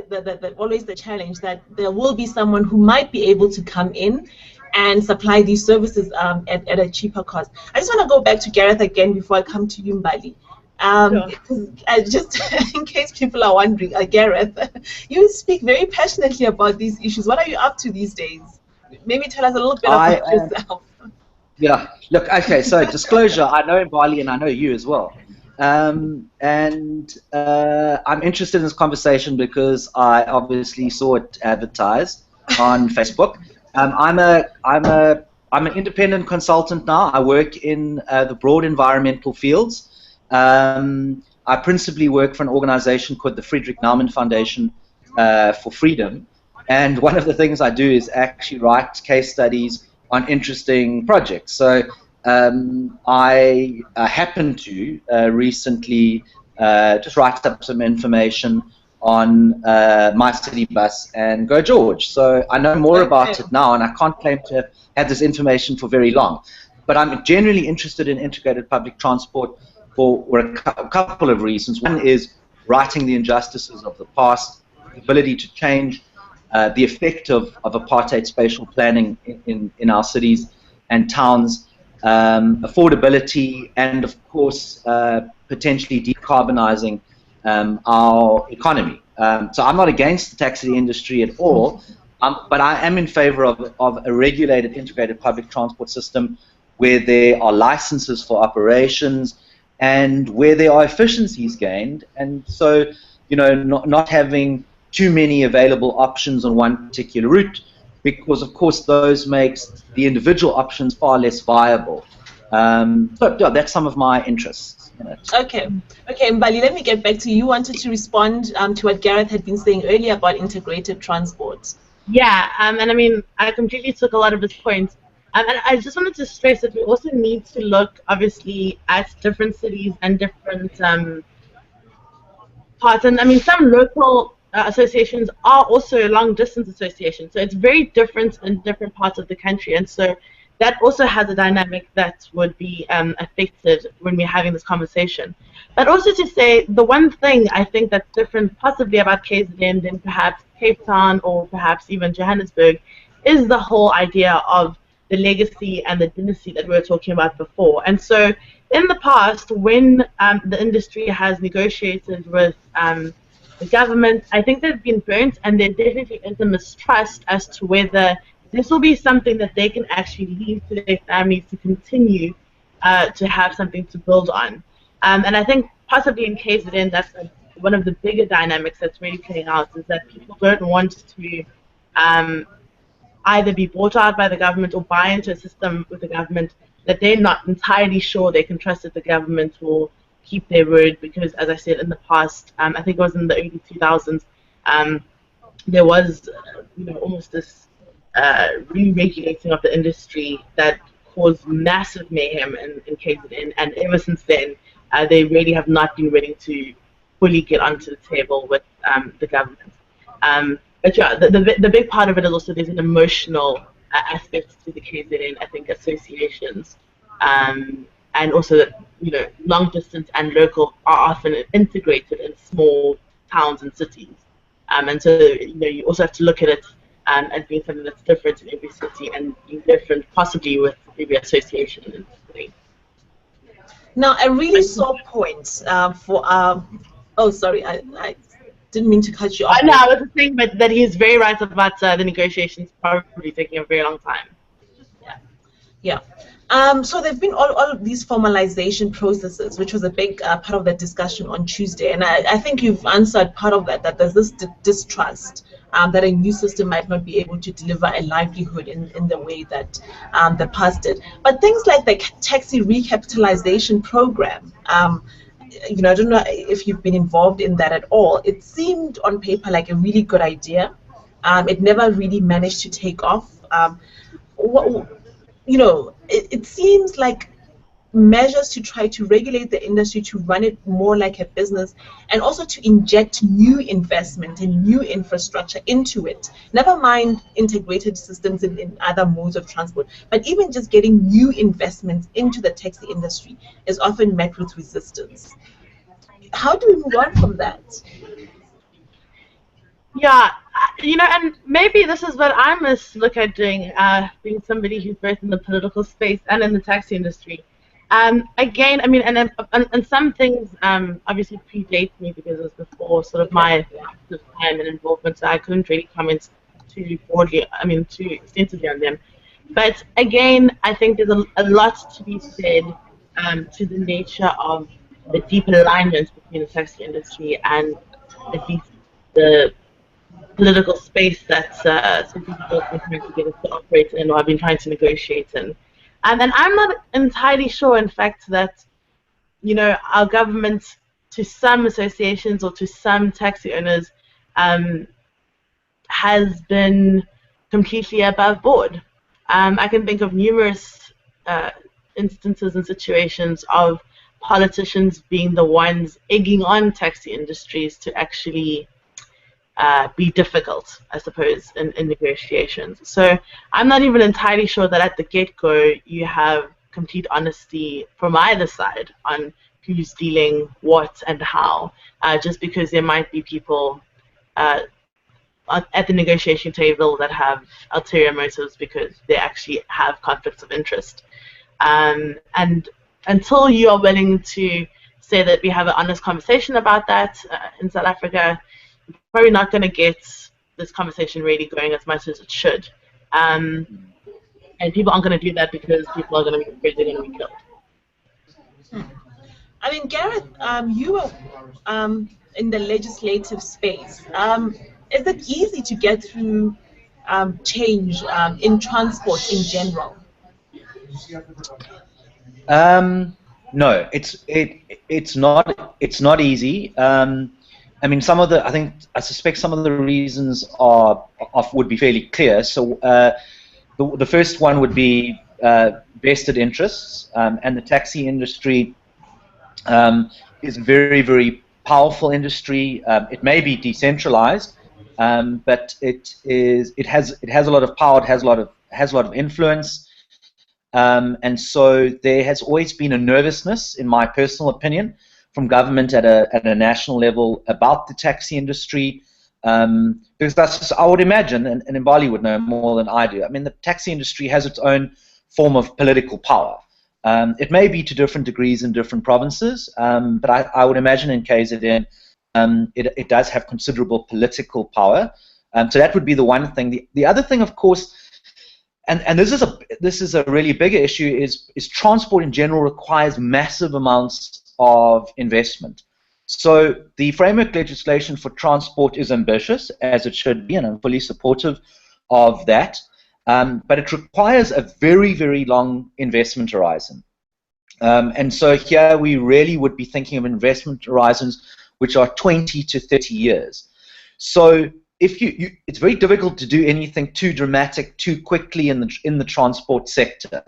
Speaker 2: this is always the challenge, that there will be someone who might be able to come in and supply these services at a cheaper cost. I just want to go back to Gareth again before I come to you, Mbali. Just in case people are wondering, Gareth, you speak very passionately about these issues. What are you up to these days? Maybe tell us a little bit about yourself.
Speaker 1: Yeah, look, okay, so disclosure, I know Mbali and I know you as well. I'm interested in this conversation because I obviously saw it advertised on Facebook. I'm an independent consultant now. I work in the broad environmental fields. I principally work for an organization called the Friedrich Naumann Foundation for Freedom. And one of the things I do is actually write case studies on interesting projects. So I happened to recently just write up some information on My City Bus and Go George. So I know more about it now, and I can't claim to have had this information for very long. But I'm generally interested in integrated public transport for a couple of reasons. One is righting the injustices of the past, the ability to change the effect of apartheid spatial planning in our cities and towns, affordability, and of course potentially decarbonizing our economy. So I'm not against the taxi industry at all, but I am in favor of a regulated integrated public transport system where there are licenses for operations and where there are efficiencies gained, and so not having too many available options on one particular route, because of course those makes the individual options far less viable. So yeah, that's some of my interests in it.
Speaker 2: Okay, Mbali, let me get back to you. You wanted to respond to what Gareth had been saying earlier about integrated transport.
Speaker 3: Yeah, and I mean, I completely took a lot of his points. And I just wanted to stress that we also need to look, obviously, at different cities and different parts. And I mean, some local associations are also long-distance associations. So it's very different in different parts of the country. And so that also has a dynamic that would be affected when we're having this conversation. But also to say, the one thing I think that's different possibly about KZN than perhaps Cape Town or perhaps even Johannesburg is the whole idea of the legacy and the dynasty that we were talking about before. And so in the past, when the industry has negotiated with the government, I think they've been burnt, and there definitely is a mistrust as to whether this will be something that they can actually leave to their families to continue to have something to build on. And I think possibly in KZN, that's one of the bigger dynamics that's really playing out, is that people don't want to either be bought out by the government or buy into a system with the government that they're not entirely sure they can trust that the government will keep their word, because, as I said in the past, I think it was in the early 2000s, there was almost this re-regulating of the industry that caused massive mayhem in KZN, and ever since then, they really have not been willing to fully get onto the table with the government. But yeah, the big part of it is also there's an emotional aspect to the KZN, I think, associations, and also that long distance and local are often integrated in small towns and cities, and so you also have to look at it as being something that's different in every city and being different possibly with every association in the city.
Speaker 2: Now, a really sore point for oh, sorry, I didn't mean to cut you off.
Speaker 3: No, I was just saying that he's very right about the negotiations probably taking a very long time.
Speaker 2: Yeah. So there have been all of these formalization processes, which was a big part of the discussion on Tuesday. And I think you've answered part of that there's this distrust that a new system might not be able to deliver a livelihood in the way that the past did. But things like the taxi recapitalization program, I don't know if you've been involved in that at all. It seemed on paper like a really good idea. It never really managed to take off. It seems like measures to try to regulate the industry, to run it more like a business, and also to inject new investment and new infrastructure into it. Never mind integrated systems in other modes of transport, but even just getting new investments into the taxi industry is often met with resistance. How do we move on from that?
Speaker 3: Yeah, and maybe this is what I must look at doing, being somebody who's both in the political space and in the taxi industry. Again, I mean, and some things obviously predate me because it was before sort of my active time and involvement, so I couldn't really comment too broadly, too extensively on them. But again, I think there's a lot to be said to the nature of the deep alignment between the taxi industry and at least the political space that some people have been trying to get us to operate in or have been trying to negotiate in. And I'm not entirely sure, in fact, that our government, to some associations or to some taxi owners, has been completely above board. I can think of numerous instances and situations of politicians being the ones egging on taxi industries to actually be difficult, I suppose, in negotiations. So I'm not even entirely sure that at the get-go you have complete honesty from either side on who's dealing what and how, just because there might be people at the negotiation table that have ulterior motives because they actually have conflicts of interest. And until you are willing to say that we have an honest conversation about that in South Africa, you're probably not going to get this conversation really going as much as it should. And people aren't going to do that because people are going to be afraid they're going to be killed.
Speaker 2: I mean, Gareth, you were in the legislative space. Is it easy to get through change in transport in general?
Speaker 1: No, it's not easy. I mean, I suspect some of the reasons would be fairly clear. So the first one would be vested interests, and the taxi industry is a very, very powerful industry. It may be decentralized, but it has a lot of power. It has a lot of influence, and so there has always been a nervousness, in my personal opinion, from government at a national level about the taxi industry, because that's just, I would imagine, and Mbali would know more than I do. I mean, the taxi industry has its own form of political power. It may be to different degrees in different provinces, but I would imagine in KZN it does have considerable political power. So that would be the one thing. The other thing, of course, and this is a really bigger issue, is transport in general requires massive amounts of investment. So the framework legislation for transport is ambitious, as it should be, and I'm fully supportive of that. But it requires a very, very long investment horizon. And so here we really would be thinking of investment horizons which are 20 to 30 years. So if it's very difficult to do anything too dramatic too quickly in the transport sector.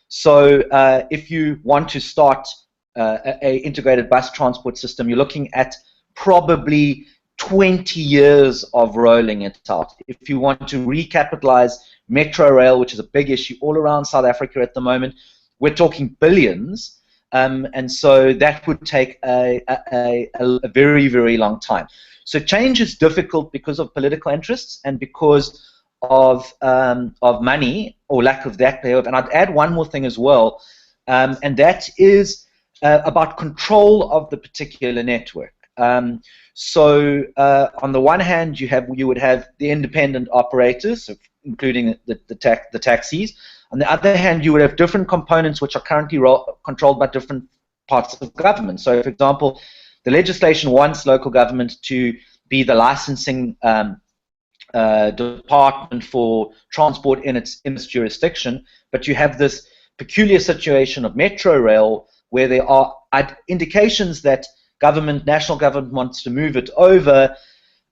Speaker 1: So if you want to start a integrated bus transport system, you're looking at probably 20 years of rolling it out. If you want to recapitalize metro rail, which is a big issue all around South Africa at the moment, we're talking billions, and so that would take a very, very long time. So change is difficult because of political interests and because of money or lack of that. And I'd add one more thing as well, and that is about control of the particular network. So on the one hand, you would have the independent operators, including the taxis. On the other hand, you would have different components which are currently controlled by different parts of government. So, for example, the legislation wants local government to be the licensing department for transport in its jurisdiction, but you have this peculiar situation of metro rail where there are indications that national government wants to move it over,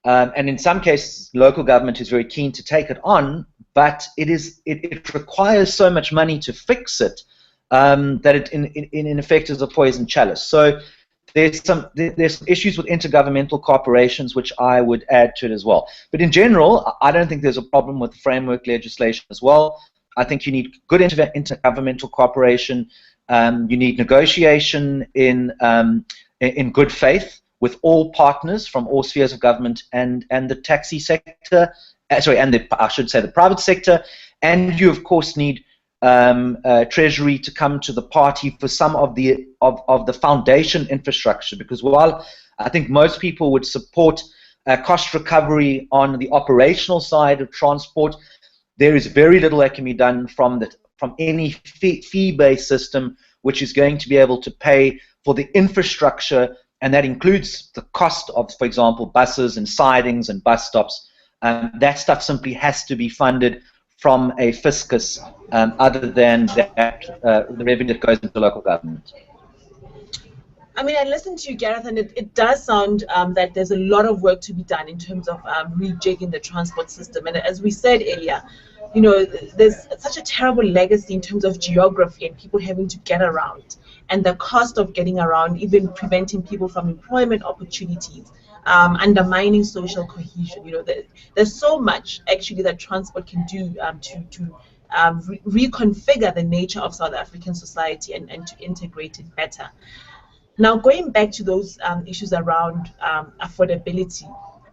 Speaker 1: and in some cases local government is very keen to take it on, but it requires so much money to fix it that it in effect is a poison chalice. So there's some issues with intergovernmental corporations which I would add to it as well. But in general, I don't think there's a problem with framework legislation as well. I think you need good intergovernmental cooperation. You need negotiation in good faith with all partners from all spheres of government and the taxi sector, I should say the private sector, and you of course need Treasury to come to the party for some of the foundation infrastructure, because while I think most people would support cost recovery on the operational side of transport, there is very little that can be done from any fee-based system which is going to be able to pay for the infrastructure, and that includes the cost of, for example, buses and sidings and bus stops. That stuff simply has to be funded from a fiscus other than the revenue that goes into local government.
Speaker 2: I mean, I listened to you, Gareth, and it does sound that there's a lot of work to be done in terms of rejigging the transport system. And as we said earlier, you know, there's such a terrible legacy in terms of geography and people having to get around, and the cost of getting around, even preventing people from employment opportunities. undermining social cohesion. You know, there's so much actually that transport can do to reconfigure the nature of South African society and to integrate it better. Now, going back to those issues around affordability,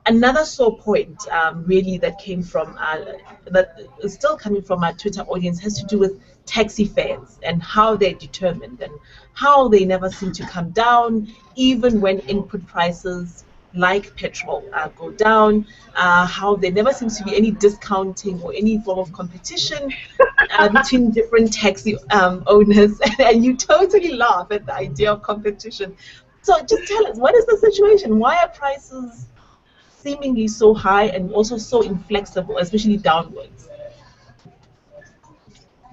Speaker 2: another sore point really that came from, that is still coming from our Twitter audience, has to do with taxi fares and how they're determined and how they never seem to come down, even when input prices like petrol go down, how there never seems to be any discounting or any form of competition between different taxi owners. And you totally laugh at the idea of competition. So just tell us, what is the situation? Why are prices seemingly so high and also so inflexible, especially downwards?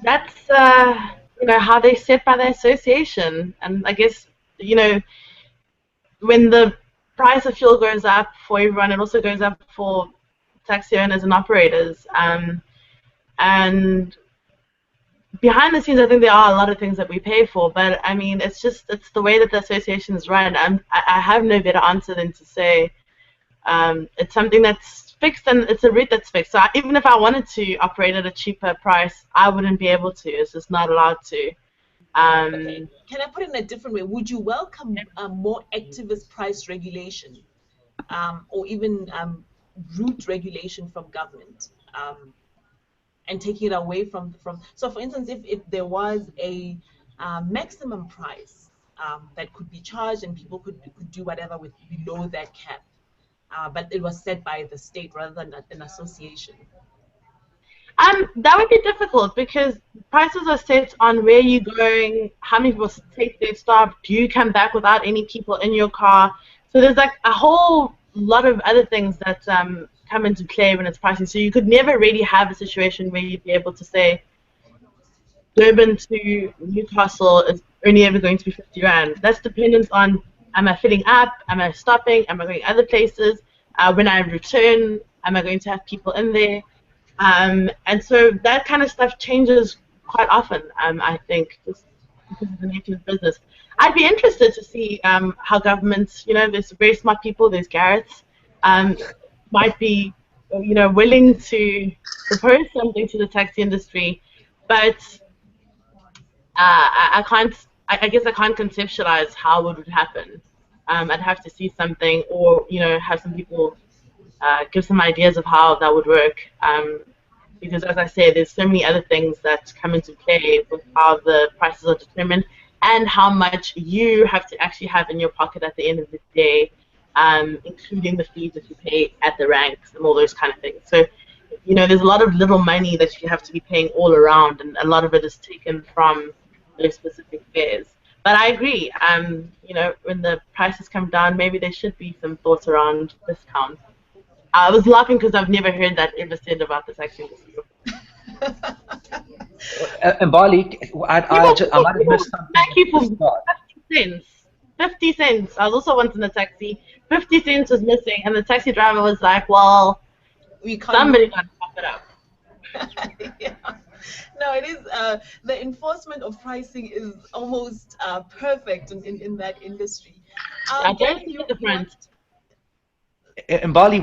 Speaker 3: That's how they're set by the association, and I guess when the price of fuel goes up for everyone, it also goes up for taxi owners and operators. And behind the scenes, I think there are a lot of things that we pay for, but I mean, it's the way that the association is run. I have no better answer than to say it's something that's fixed and it's a route that's fixed. So even if I wanted to operate at a cheaper price, I wouldn't be able to. It's just not allowed to.
Speaker 2: Okay. Can I put it in a different way? Would you welcome more activist price regulation or even route regulation from government and taking it away from so for instance, if there was a maximum price that could be charged and people could do whatever with below that cap, but it was set by the state rather than an association?
Speaker 3: That would be difficult because prices are set on where you're going, how many people take their stop, do you come back without any people in your car. So there's like a whole lot of other things that come into play when it's pricing. So you could never really have a situation where you'd be able to say Durban to Newcastle is only ever going to be 50 Rand. That's dependent on, am I filling up, am I stopping, am I going other places, when I return, am I going to have people in there? And so that kind of stuff changes quite often, I think, just because of the nature of business. I'd be interested to see how governments, there's very smart people, there's Garrett's, might be, willing to propose something to the taxi industry, but I guess I can't conceptualize how it would happen. I'd have to see something or, have some people give some ideas of how that would work, because as I say, there's so many other things that come into play with how the prices are determined and how much you have to actually have in your pocket at the end of the day, including the fees that you pay at the ranks and all those kind of things. So, there's a lot of little money that you have to be paying all around, and a lot of it is taken from those specific fares. But I agree, when the prices come down, maybe there should be some thoughts around discounts. I was laughing because I've never heard that ever said about the taxi industry.
Speaker 1: Mbali, I might have missed something.
Speaker 3: Thank you for 50 cents. 50 cents. I was also once in a taxi. 50 cents was missing, and the taxi driver was like, well, somebody got to pop it up.
Speaker 2: Yeah. No, it is. The enforcement of pricing is almost perfect in that industry.
Speaker 3: I don't see the difference.
Speaker 1: Mbali,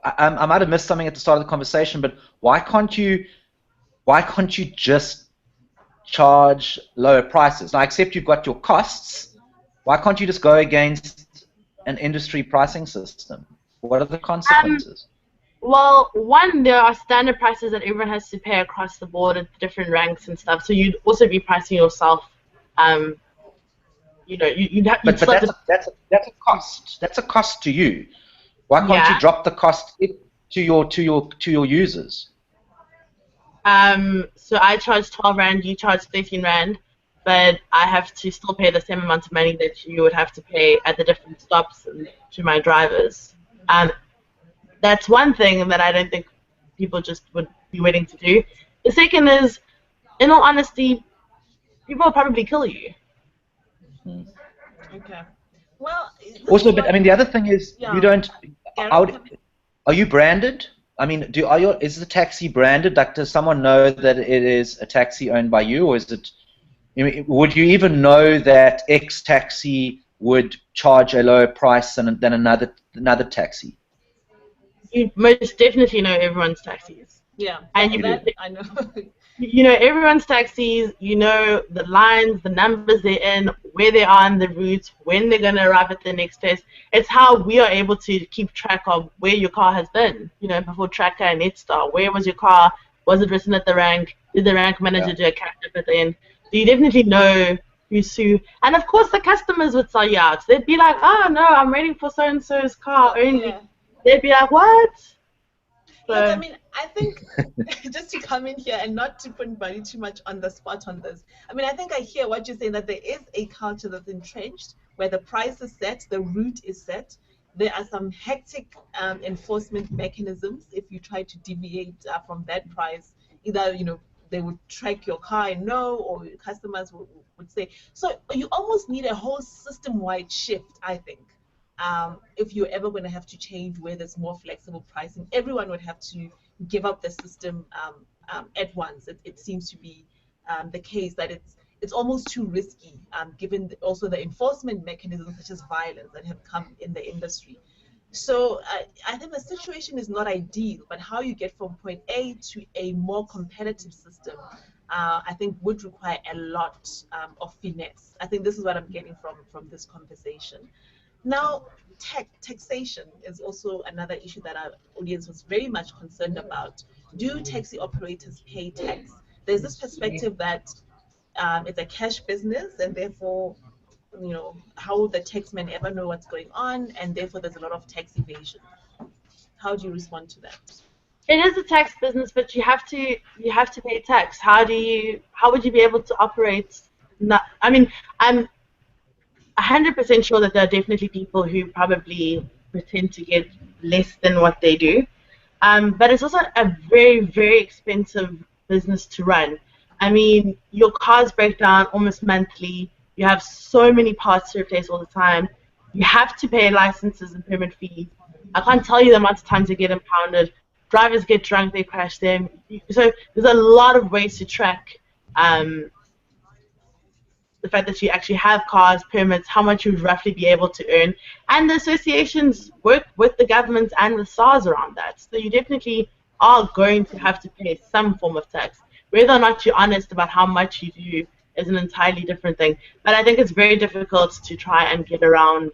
Speaker 1: I might have missed something at the start of the conversation, but why can't you just charge lower prices? Now, I accept you've got your costs. Why can't you just go against an industry pricing system? What are the consequences?
Speaker 3: Well, one, there are standard prices that everyone has to pay across the board at different ranks and stuff. So you'd also be pricing yourself. You'd have.
Speaker 1: But that's a cost. That's a cost to you. Why can't you drop the cost to your users?
Speaker 3: So I charge 12 Rand, you charge 13 Rand, but I have to still pay the same amount of money that you would have to pay at the different stops to my drivers. That's one thing that I don't think people just would be willing to do. The second is, in all honesty, people will probably kill you.
Speaker 2: Okay. Well,
Speaker 1: also, but I mean, the other thing is, you don't. Are you branded? I mean, is the taxi branded? Like, does someone know that it is a taxi owned by you, or is it? I mean, would you even know that X taxi would charge a lower price than another taxi?
Speaker 3: You most definitely know everyone's taxis.
Speaker 2: Yeah,
Speaker 3: and
Speaker 2: that I know.
Speaker 3: You know everyone's taxis. You know the lines, the numbers they're in, where they are on the route, when they're going to arrive at the next place. It's how we are able to keep track of where your car has been. You know, before Tracker and Netstar, where was your car? Was it written at the rank? Did the rank manager do a catch-up at the end? So you definitely know who's who. And of course, the customers would sell you out. They'd be like, "Oh no, I'm waiting for so and so's car only."
Speaker 2: Yeah.
Speaker 3: They'd be like, "What?" So,
Speaker 2: Look, I mean, I think just to come in here and not to put Mbali too much on the spot on this. I mean, I think I hear what you're saying, that there is a culture that's entrenched where the price is set, the route is set. There are some hectic enforcement mechanisms if you try to deviate from that price. Either, you know, they would track your car and know, or customers would say. So you almost need a whole system-wide shift, I think. If you're ever going to have to change where there's more flexible pricing, everyone would have to give up the system at once. It seems to be the case that it's almost too risky, given also the enforcement mechanisms such as violence that have come in the industry. So I think the situation is not ideal, but how you get from point A to a more competitive system, I think would require a lot of finesse. I think this is what I'm getting from this conversation. Now, taxation is also another issue that our audience was very much concerned about. Do taxi operators pay tax? There's this perspective that it's a cash business, and therefore, you know, how would the taxman ever know what's going on? And therefore, there's a lot of tax evasion. How do you respond to that?
Speaker 3: it is a tax business, but you have to pay tax. How would you be able to operate? I mean, I'm 100% sure that there are definitely people who probably pretend to get less than what they do. But it's also a very, very expensive business to run. I mean, your cars break down almost monthly. You have so many parts to replace all the time. You have to pay licenses and permit fees. I can't tell you the amount of times they get impounded. Drivers get drunk, they crash them. So there's a lot of ways to track the fact that you actually have cars, permits, how much you'd roughly be able to earn. And the associations work with the government and with SARS around that. So you definitely are going to have to pay some form of tax. Whether or not you're honest about how much you do is an entirely different thing. But I think it's very difficult to try and get around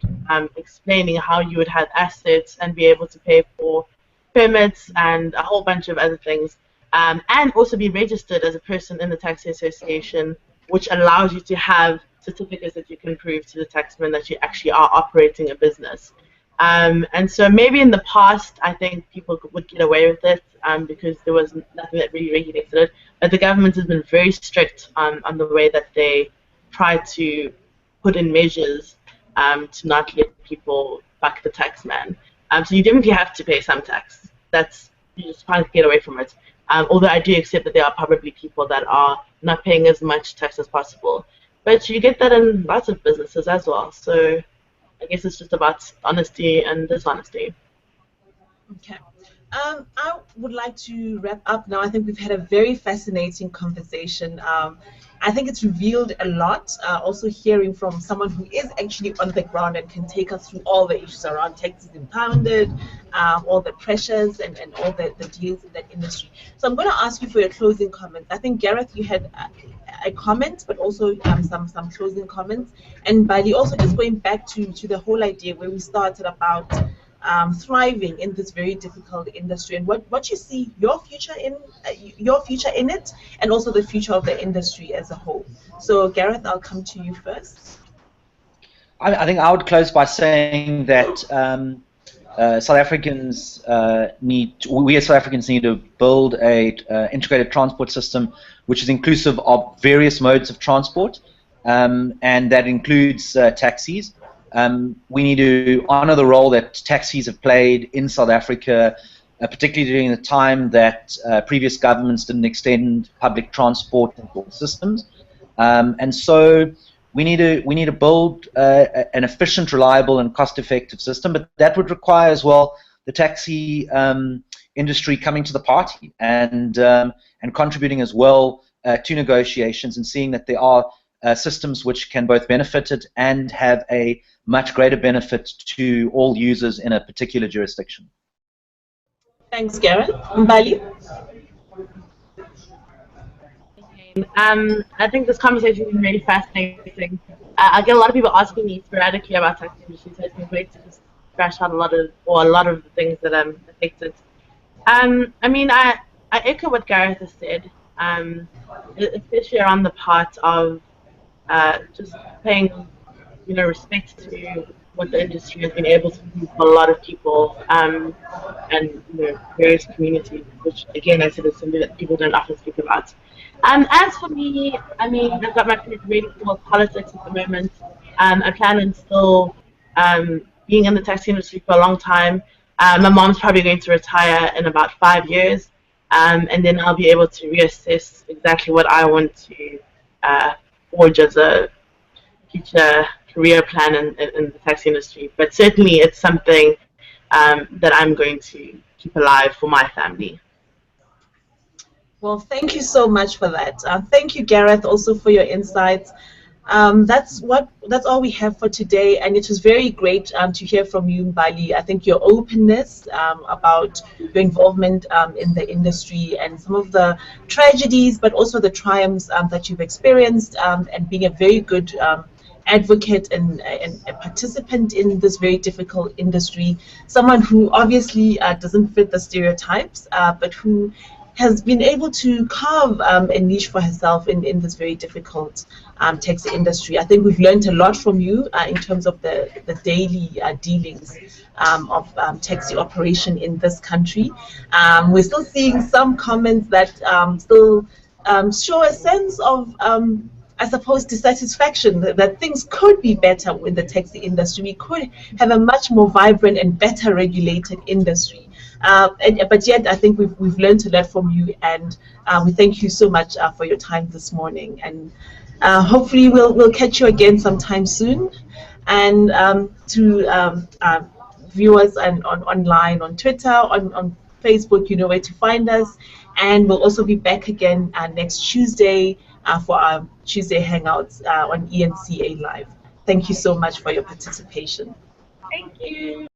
Speaker 3: explaining how you would have assets and be able to pay for permits and a whole bunch of other things. And also be registered as a person in the taxi association, which allows you to have certificates that you can prove to the taxman that you actually are operating a business. And so maybe in the past, I think people would get away with it because there was nothing that really regulated it. But the government has been very strict on the way that they try to put in measures to not let people buck the taxman. So you definitely have to pay some tax. You just can't get away from it. Although I do accept that there are probably people that are not paying as much tax as possible. But you get that in lots of businesses as well. So I guess it's just about honesty and dishonesty.
Speaker 2: Okay. I would like to wrap up now. I think we've had a very fascinating conversation. I think it's revealed a lot. Also hearing from someone who is actually on the ground and can take us through all the issues around taxes impounded, all the pressures and all the deals in that industry. So I'm going to ask you for your closing comments. I think, Gareth, you had a comment, but also some closing comments. And Mbali, also just going back to the whole idea where we started about thriving in this very difficult industry, and what you see your future in it, and also the future of the industry as a whole. So Gareth, I'll come to you first.
Speaker 1: I think I would close by saying that South Africans we as South Africans need to build a integrated transport system which is inclusive of various modes of transport, and that includes taxis. We need to honor the role that taxis have played in South Africa, particularly during the time that previous governments didn't extend public transport systems. And so we need to build an efficient, reliable, and cost-effective system. But that would require as well the taxi industry coming to the party and contributing as well to negotiations and seeing that there are systems which can both benefit it and have a much greater benefit to all users in a particular jurisdiction.
Speaker 2: Thanks, Gareth. Mbali?
Speaker 3: I think this conversation has been really fascinating. I get a lot of people asking me sporadically about taxi industry, so it's been great to just thrash out a lot of the things that affected. I mean, I echo what Gareth has said, especially around the part of just paying, respect to what the industry has been able to do for a lot of people, and various communities, which again I said is something that people don't often speak about. As for me, I mean, I've got my career really full of politics at the moment. I plan on still being in the taxi industry for a long time. My mom's probably going to retire in about 5 years, and then I'll be able to reassess exactly what I want to forge as a future career plan in the taxi industry. But certainly it's something that I'm going to keep alive for my family.
Speaker 2: Well, thank you so much for that. Thank you, Gareth, also for your insights. That's all we have for today, and it was very great to hear from you, Mbali. I think your openness about your involvement in the industry and some of the tragedies, but also the triumphs that you've experienced, and being a very good advocate and a participant in this very difficult industry. Someone who obviously doesn't fit the stereotypes, but who has been able to carve a niche for herself in this very difficult taxi industry. I think we've learned a lot from you in terms of the daily dealings of taxi operation in this country. We're still seeing some comments that still show a sense of I suppose dissatisfaction that things could be better with the taxi industry. We could have a much more vibrant and better regulated industry. But yet, I think we've learned a lot from you, and we thank you so much for your time this morning. And hopefully, we'll catch you again sometime soon. And to viewers and online on Twitter, on Facebook, you know where to find us. And we'll also be back again next Tuesday for our Tuesday Hangouts on ENCA Live. Thank you so much for your participation.
Speaker 3: Thank you.